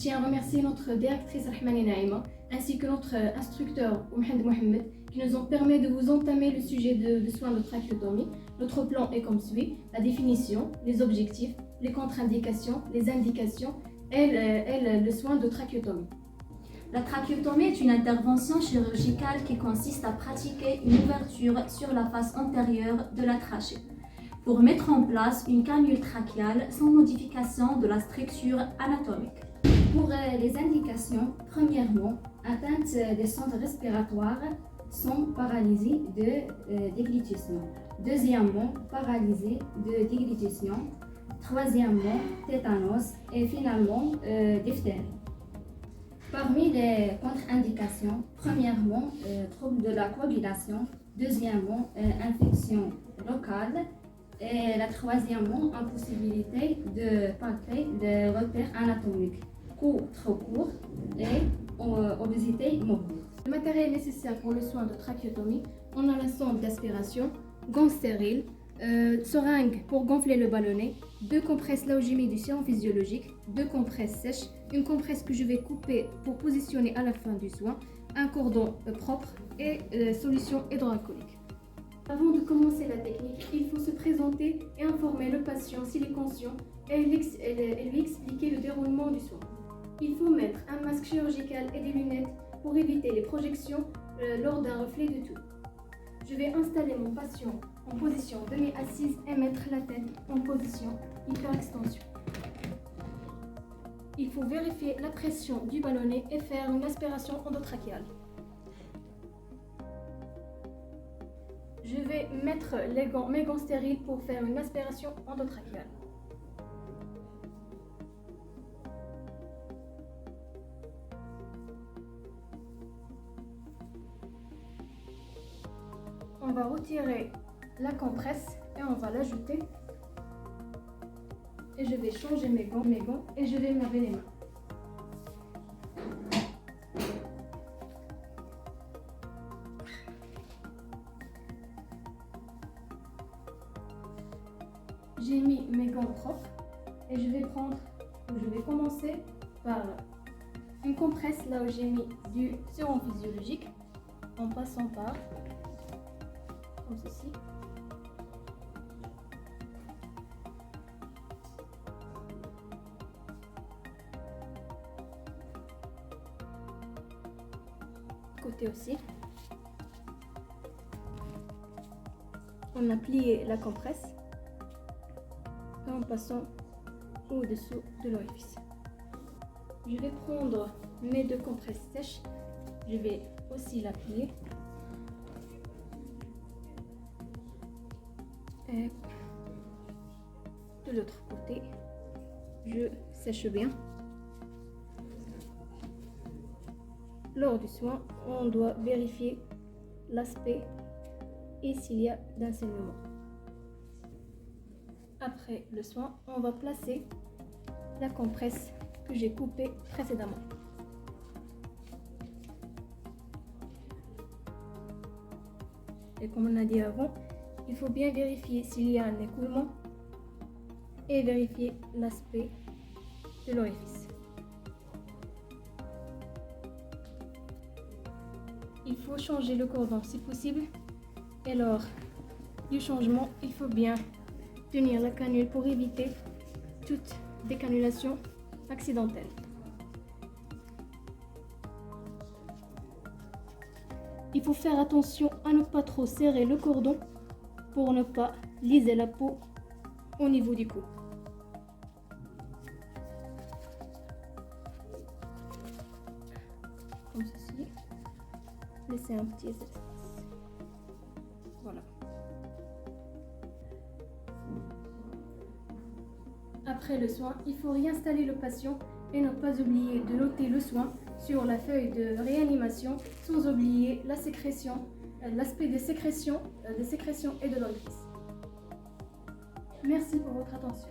tiens à remercier notre directrice Rahmani Naïma ainsi que notre instructeur Mohamed Mohamed qui nous ont permis de vous entamer le sujet de soins de trachéotomie. Notre plan est comme suit: la définition, les objectifs, les contre-indications, les indications et le soin de trachéotomie. La trachéotomie est une intervention chirurgicale qui consiste à pratiquer une ouverture sur la face antérieure de la trachée pour mettre en place une canule trachéale sans modification de la structure anatomique. Pour les indications, premièrement, atteinte des centres respiratoires sans paralysie de déglutition. Deuxièmement, paralysie de déglutition. Troisièmement, tétanos. Et finalement, diphtérie. Parmi les contre-indications, premièrement, trouble de la coagulation. Deuxièmement, infection locale. Et la troisièmement, impossibilité de palper les repères anatomiques. Cou trop court et obésité mobile. Le matériel nécessaire pour le soin de trachéotomie, on a la sonde d'aspiration, gants stériles, seringue pour gonfler le ballonnet, 2 compresses là où j'ai mis du sérum physiologique, 2 compresses sèches, une compresse que je vais couper pour positionner à la fin du soin, un cordon propre et solution hydroalcoolique. Avant de commencer la technique, il faut se présenter et informer le patient s'il est conscient et lui expliquer le déroulement du soin. Il faut mettre un masque chirurgical et des lunettes pour éviter les projections lors d'un reflet de tout. Je vais installer mon patient en position demi-assise et mettre la tête en position hyperextension. Il faut vérifier la pression du ballonnet et faire une aspiration endotrachéale. Je vais mettre mes gants stériles pour faire une aspiration endotrachéale. On va retirer la compresse et on va l'ajouter. Et je vais changer mes gants et je vais me laver les mains. J'ai mis mes gants propres et je vais commencer par une compresse là où j'ai mis du sérum physiologique en passant par comme ceci. Côté aussi. On a plié la compresse en passant au-dessous de l'orifice. Je vais prendre mes 2 compresses sèches. Je vais aussi la plier. Et de l'autre côté, je sèche bien. Lors du soin, on doit vérifier l'aspect et s'il y a d'ensaignement. Après le soin, on va placer la compresse que j'ai coupée précédemment. Et comme on a dit avant, il faut bien vérifier s'il y a un écoulement et vérifier l'aspect de l'orifice. Il faut changer le cordon si possible. Et lors du changement, il faut bien tenir la canule pour éviter toute décanulation accidentelle. Il faut faire attention à ne pas trop serrer le cordon pour ne pas liser la peau au niveau du cou. Comme ceci. Laissez un petit espace. Voilà. Après le soin, il faut réinstaller le patient et ne pas oublier de noter le soin sur la feuille de réanimation, sans oublier la sécrétion, l'aspect des sécrétions et de l'orifice. Merci pour votre attention.